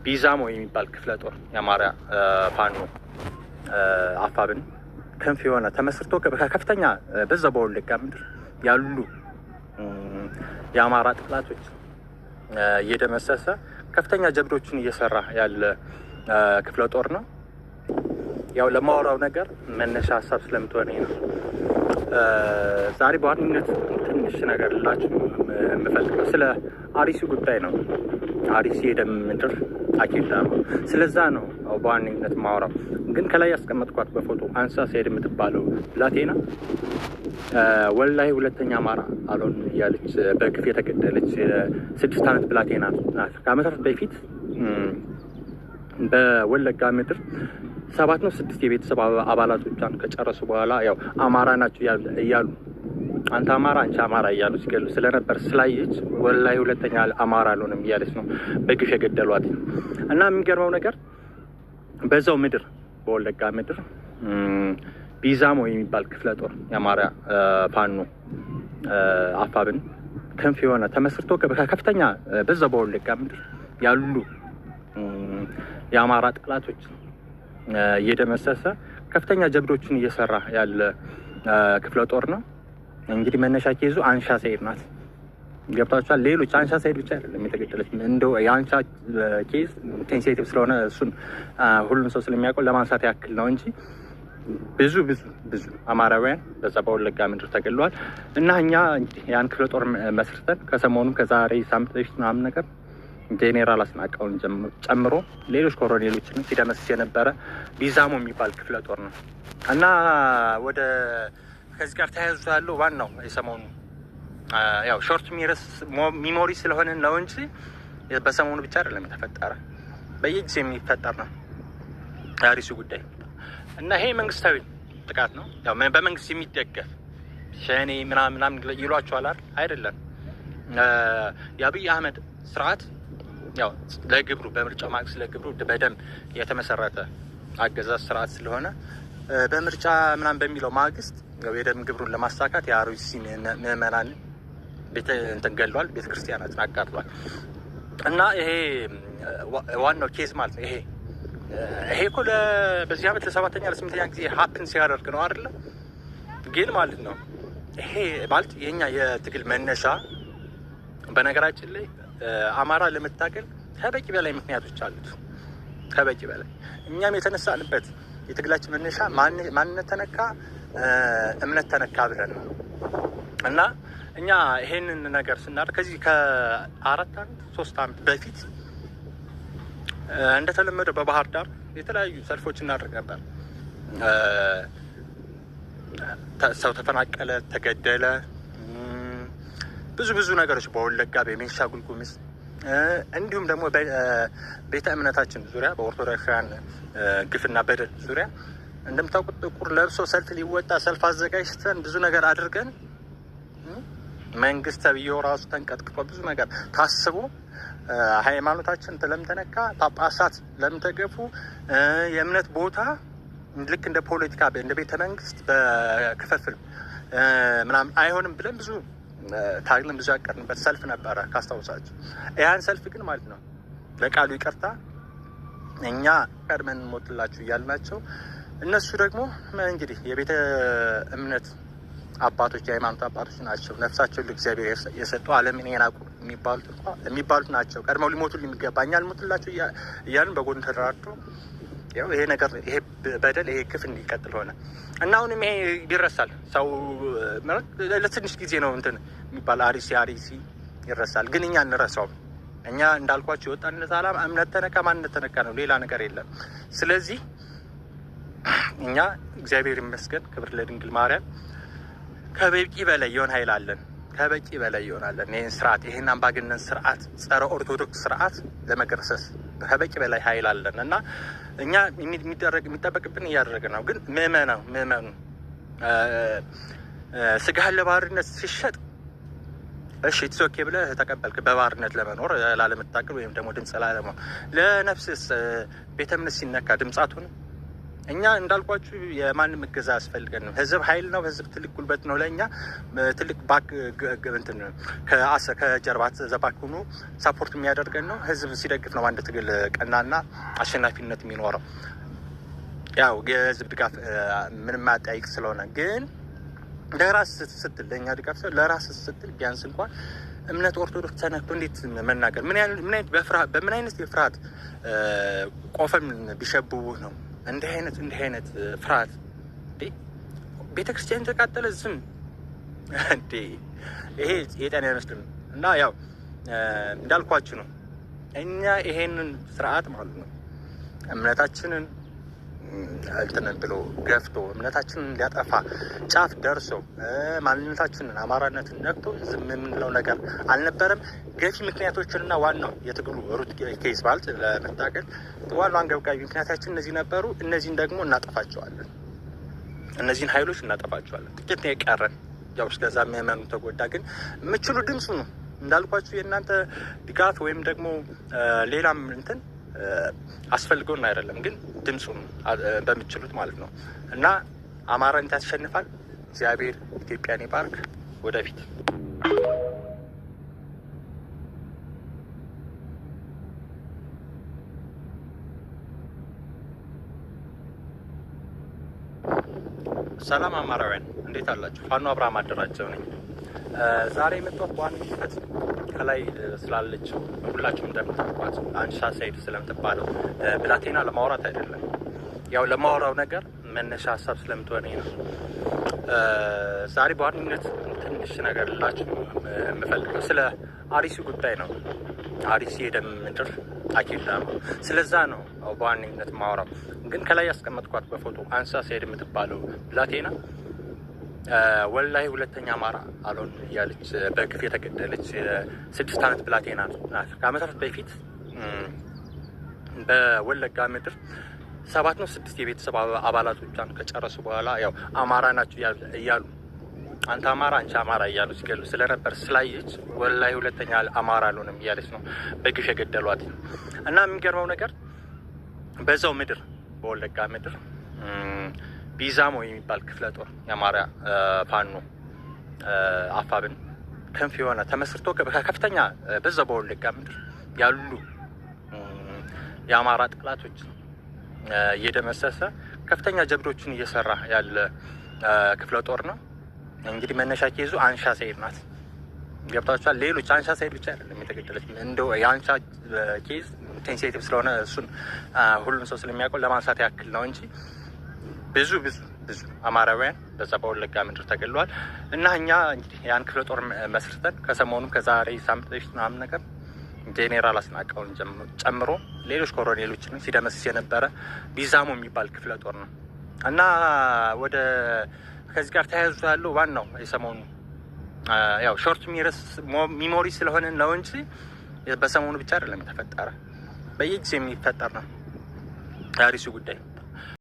ቢዛሞ የሚባል ክፍለ ጦር የአማራ ፋኖ አፋብን ክንፍ የሆነ ተመስርቶ ከፍተኛ በዛ በወለጋ ምድር ያሉ የአማራ ጥላቶች እየደመሰሰ ከፍተኛ ጀብዶችን እየሰራ ያለ ክፍለ ጦር ነው። ያው ለማወራው ነገር መነሻ ሀሳብ ስለምትሆነኝ ነው። ዛሬ በዋናነት ትንሽ ነገር ልላችሁ የምፈልገው ስለ አርሲ ጉዳይ ነው። አርሲ የደም ምድር አኪዳ ነው። ስለዛ ነው በዋነኝነት ማወራው። ግን ከላይ ያስቀመጥኳት በፎቶ አንሳ ሰይድ የምትባለው ብላቴና ወላሂ ሁለተኛ አማራ አልሆን እያለች በግፍ የተገደለች 6 ዓመት ብላቴና ናት። ከዓመታት በፊት በወለጋ ምድር 7 ነው 6 የቤተሰብ አባላቶቿን ከጨረሱ በኋላ ያው አማራ ናቸው እያሉ አንተ አማራ አንቺ አማራ እያሉ ሲገሉ ስለነበር ስላየች ወላሂ ሁለተኛ አማራ አልሆንም እያለች ነው በግፍ የገደሏት። እና የሚገርመው ነገር በዛው ምድር በወለጋ ምድር ቢዛሞ የሚባል ክፍለ ጦር የአማራ ፋኖ አፋብን ክንፍ የሆነ ተመስርቶ ከፍተኛ በዛው በወለጋ ምድር ያሉ የአማራ ጥላቶች እየደመሰሰ ከፍተኛ ጀብዶችን እየሰራ ያለ ክፍለ ጦር ነው። እንግዲህ መነሻ ኬዙ አንሻ ሰይድ ናት። ገብታችኋል? ሌሎች አንሻ ሰይድ ብቻ አይደለም የተገደለች። እንደው የአንሻ ኬዝ ሴንሲቲቭ ስለሆነ እሱን ሁሉም ሰው ስለሚያውቀው ለማንሳት ያክል ነው እንጂ ብዙ አማራውያን በዛ በወለጋ ምድር ተገድለዋል። እና እኛ እንግዲህ ያን ክፍለ ጦር መስርተን ከሰሞኑም ከዛሬ ሳምንት በፊት ምናምን ነገር ጄኔራል አስናቀውን ጨምሮ ሌሎች ኮሎኔሎችን ሲደመስስ የነበረ ቢዛሞ የሚባል ክፍለ ጦር ነው። እና ወደ ከዚህ ጋር ተያይዞ ያለው ዋናው የሰሞኑ ያው ሾርት ሚሞሪ ስለሆነ ነው እንጂ በሰሞኑ ብቻ አይደለም የተፈጠረ፣ በየጊዜ የሚፈጠር ነው የአርሲ ጉዳይ። እና ይሄ መንግስታዊ ጥቃት ነው። ያው በመንግስት የሚደገፍ ሸኔ ምናምን ይሏቸዋል አይደለም። የአብይ አህመድ ስርዓት ያው ለግብሩ በምርጫ ማግስት ለግብሩ በደም የተመሰረተ አገዛዝ ስርዓት ስለሆነ በምርጫ ምናምን በሚለው ማግስት ያው የደም ግብሩን ለማሳካት የአርሲ ምዕመናን እንትን ገሏል፣ ቤተክርስቲያናትን አቃጥሏል። እና ይሄ ዋናው ኬዝ ማለት ነው። ይሄ እኮ በዚህ ዓመት ለ7ኛ ለ8ኛ ጊዜ ሀፕን ሲያደርግ ነው አይደለ? ግን ማለት ነው ይሄ ማለት የኛ የትግል መነሻ በነገራችን ላይ አማራ ለመታገል ከበቂ በላይ ምክንያቶች አሉት። ከበቂ በላይ እኛም የተነሳንበት የትግላችን መነሻ ማንነት ተነካ እምነት ተነካ ብለን ነው። እና እኛ ይሄንን ነገር ስናደርግ ከዚህ ከ4 ዓመት 3 ዓመት በፊት እንደተለመደው በባህር ዳር የተለያዩ ሰልፎች እናደርግ ነበር። ሰው ተፈናቀለ፣ ተገደለ፣ ብዙ ነገሮች በወለጋ በቤኒሻንጉል ጉሙዝ እንዲሁም ደግሞ ቤተ እምነታችን ዙሪያ በኦርቶዶክሳውያን ግፍና በደል ዙሪያ እንደምታውቁት ጥቁር ለብሶ ሰልፍ ሊወጣ ሰልፍ አዘጋጅተን ብዙ ነገር አድርገን መንግስት ተብዬው ራሱ ተንቀጥቅጦ ብዙ ነገር ታስቦ ሃይማኖታችን ለምተነካ ጳጳሳት ለምተገፉ የእምነት ቦታ ልክ እንደ ፖለቲካ እንደ ቤተ መንግስት በክፍፍል ምናምን አይሆንም ብለን ብዙ ታግለን ብዙ ያቀርንበት ሰልፍ ነበረ ካስታውሳችሁ። ያን ሰልፍ ግን ማለት ነው ለቃሉ ይቅርታ እኛ ቀድመን ሞትላችሁ እያልናቸው እነሱ ደግሞ እንግዲህ የቤተ እምነት አባቶች የሃይማኖት አባቶች ናቸው። ነፍሳቸውን ለእግዚአብሔር የሰጡ ዓለምን የናቁ የሚባሉት ናቸው። ቀድመው ሊሞቱልን የሚገባ እኛ ልሞትላቸው እያልን በጎን ተደራድሮ ያው ይሄ ነገር ይሄ በደል ይሄ ግፍ እንዲቀጥል ሆነ እና አሁንም ይሄ ይረሳል። ሰው ለትንሽ ጊዜ ነው እንትን የሚባል አርሲ ይረሳል። ግን እኛ እንረሳውም። እኛ እንዳልኳቸው የወጣንለት ዓላማ እምነት ተነካ ማንነት ተነካ ነው፣ ሌላ ነገር የለም። ስለዚህ እኛ እግዚአብሔር ይመስገን ክብር ለድንግል ማርያም ከበቂ በላይ የሆነ ኃይል አለን። ከበቂ በላይ ይሆናለን። ይህን ስርዓት ይህን አምባገነን ስርዓት ጸረ ኦርቶዶክስ ስርዓት ለመገረሰስ ከበቂ በላይ ኃይል አለን እና እኛ የሚጠበቅብን እያደረገ ነው። ግን ምዕመኑ ስጋህን ለባህርነት ሲሸጥ እሺ ትሶኬ ብለህ ተቀበልክ፣ በባህርነት ለመኖር ላለመታገል ወይም ደግሞ ድምፅ ላለመሆን። ለነፍስስ ቤተ እምነት ሲነካ ድምፅ አትሆንም? እኛ እንዳልኳችሁ የማንም እገዛ ያስፈልገን ነው። ህዝብ ኃይል ነው። ህዝብ ትልቅ ጉልበት ነው። ለእኛ ትልቅ ባክ እንትን ከጀርባ ዘባክ ሆኖ ሳፖርት የሚያደርገን ነው። ህዝብ ሲደግፍ ነው አንድ ትግል ቀናና አሸናፊነት የሚኖረው። ያው የህዝብ ድጋፍ ምንም አጠያይቅ ስለሆነ ግን ለራስ ስትል ለእኛ ድጋፍ ሰው ለራስ ስትል ቢያንስ እንኳን እምነት ኦርቶዶክስ ተነክቶ እንዴት መናገር በምን አይነት የፍርሃት ቆፈን ቢሸብቡህ ነው እንዲህ አይነት ፍርሃት ቤተክርስቲያን ተቃጠለ ዝም እንዴ? ይሄ የጤና አይመስልም። እና ያው እንዳልኳችሁ ነው እኛ ይሄንን ስርዓት ማለት ነው እምነታችንን እንትን ብሎ ገፍቶ እምነታችንን ሊያጠፋ ጫፍ ደርሶ ማንነታችንን አማራነትን ነክቶ ዝም የምንለው ነገር አልነበረም። ገፊ ምክንያቶችንና ዋናው የትግሉ ሩት ኬስ ማለት ለመታገል ዋናው አንገብጋቢ ምክንያታችን እነዚህ ነበሩ። እነዚህን ደግሞ እናጠፋቸዋለን። እነዚህን ኃይሎች እናጠፋቸዋለን። ጥቂት ነው የቀረን። ያው እስከዛ የሚያመኑ ተጎዳ። ግን የምችሉ ድምፁ ነው እንዳልኳችሁ የእናንተ ድጋፍ ወይም ደግሞ ሌላም እንትን አስፈልገውና አይደለም፣ ግን ድምፁን በምትችሉት ማለት ነው። እና አማራነት ያሸንፋል። እግዚአብሔር ኢትዮጵያን ይባርክ። ወደፊት ሰላም አማራውያን እንዴት አላችሁ? ፋኖ አብርሃም አደራጀው ነኝ። ዛሬ የመጣሁት በዋነኝነት ከላይ ስላለችው ሁላችሁም እንደምታውቋት አንሻ ሰይድ ስለምትባለው ብላቴና ለማውራት አይደለም። ያው ለማውራው ነገር መነሻ ሀሳብ ስለምትሆነ ነው። ዛሬ በዋነኝነት ትንሽ ነገር ልላችሁ የምፈልገው ስለ አርሲ ጉዳይ ነው። አርሲ የደም ምድር አኪላ ነው። ስለዛ ነው በዋነኝነት ማውራው። ግን ከላይ ያስቀመጥኳት በፎቶ አንሻ ሰይድ የምትባለው ብላቴና ወላሂ ሁለተኛ አማራ አልሆን እያለች በግፍ የተገደለች 6 ዓመት ብላቴና ናት። ከዓመታት በፊት በወለጋ ምድር 7 ነው 6 የቤተሰብ አባላቶቿን ከጨረሱ በኋላ ያው አማራ ናቸው እያሉ አንተ አማራ አንቺ አማራ እያሉ ሲገሉ ስለነበር ስላየች ወላሂ ሁለተኛ አማራ አልሆንም እያለች ነው በግፍ የገደሏት። እና የሚገርመው ነገር በዛው ምድር በወለጋ ምድር ቢዛሞ የሚባል ክፍለ ጦር የአማራ ፋኖ አፋብን ክንፍ የሆነ ተመስርቶ ከፍተኛ በዛ በወለጋ ምድር ያሉ የአማራ ጠላቶች እየደመሰሰ ከፍተኛ ጀብዶችን እየሰራ ያለ ክፍለ ጦር ነው። እንግዲህ መነሻ ኬዙ አንሻ ሰይድ ናት። ገብታችኋል? ሌሎች አንሻ ሰይድ ብቻ አይደለም የተገደለች። እንደው የአንሻ ኬዝ ሴንሲቲቭ ስለሆነ እሱን ሁሉም ሰው ስለሚያውቀው ለማንሳት ያክል ነው እንጂ ብዙ አማራውያን በዛ በወለጋ ምድር ተገለዋል። እና እኛ እንግዲህ ያን ክፍለ ጦር መስርተን ከሰሞኑም ከዛሬ ሳምንት በፊት ምናምን ነገር ጄኔራል አስናቀውን ጨምሮ ሌሎች ኮሎኔሎችን ሲደመስስ የነበረ ቢዛሞ የሚባል ክፍለ ጦር ነው። እና ወደ ከዚህ ጋር ተያይዞ ያለው ዋናው የሰሞኑ ያው ሾርት ሚሞሪ ስለሆነ ነው እንጂ በሰሞኑ ብቻ አይደለም የተፈጠረ፣ በየጊዜው የሚፈጠር ነው የአርሲ ጉዳይ።